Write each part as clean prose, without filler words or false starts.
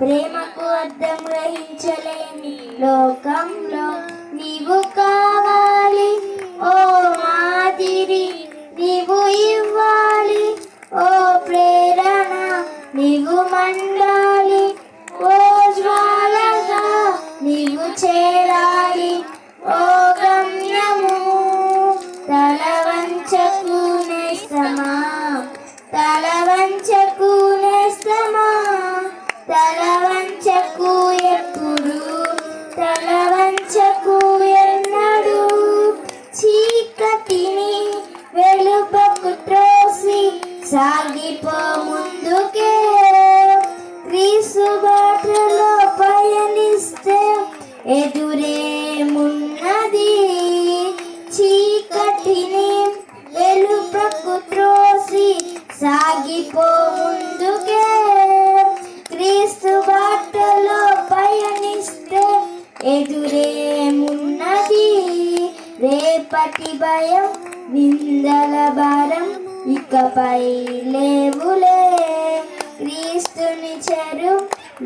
ప్రేమకు అర్థం గ్రహించలేని లోకంలో నీవు కావాలి, ఓ మాదిరి నీవు ఇవ్వాలి, ఓ ప్రేరణ నీవు మండాలి, ఓ జ్వాలగా నీవు చేరాలి, ఓ గమ్యము తల వంచకు నేస్తమా, తల వంచకు నేస్తమా, తల వంచకు ఎప్పుడు, తల వంచకు ఎన్నడు. చీకటిని వెలుపకు త్రోసి సాగిపో ముందుకే, క్రీస్తు బాటలో పయనిస్తే ఎదురేమున్నది. చీకటిని వెలుపకు త్రోసి సాగిపో ముందుకే, క్రీస్తు బాటలో పయనిస్తే ఎదురేమున్నది. రేపటి భయం నిందల భారం ఇకపై లేవులే, క్రీస్తుని చెరు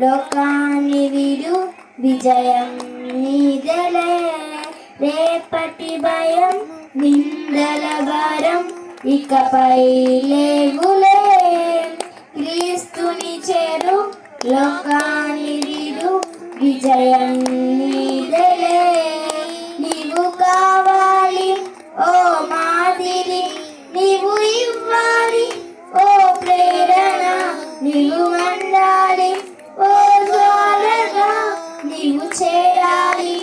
లోకాన్ని విడు విజయం నీదలే. రేపటి భయం నిందల భారం ఇకపై లేవులే, క్రీస్తుని చెరు లోకాన్ని విడు విజయం నీదలే. నీవు కావాలి, ఓ మాదిరి నీవు ఇవ్వాలి, ఓ ప్రేరణ నీవు మండాలి, ఓ జ్వాలగా నీవు చేరాలి,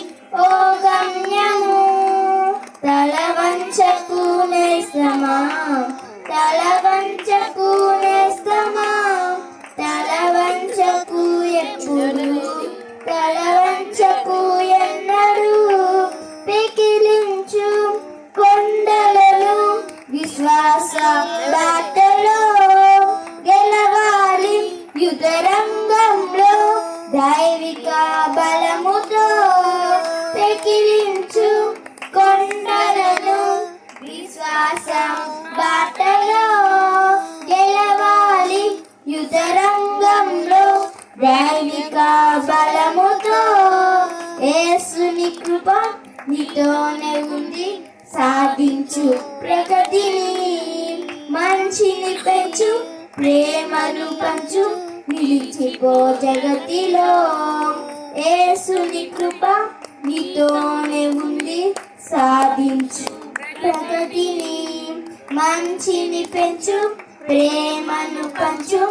ఓ గమ్యము తల వంచకు నేస్తమా, తల వంచకు నేస్తమా, తల వంచకు ఎప్పుడు, తల వంచకు ఎన్నడు. పెకిలించు కొండలను విశ్వాస బాటలో గెలవాలి, యుద్ధ రంగంలో దైవిక బలముతో. పెకిలించు కొండలను విశ్వాస బాటలో గెలవాలి, యుద్ధ రంగంలో దైవిక బలముతో. యేసుని కృప నీతోనే ఉంది, సాధించు ప్రగతిని. మంచిని పెంచు, ప్రేమను పంచు, నిలిచిపో జగతిలో. యేసుని కృప నీతోనే ఉంది, సాధించు ప్రగతిని. మంచిని పెంచు, ప్రేమను పంచు,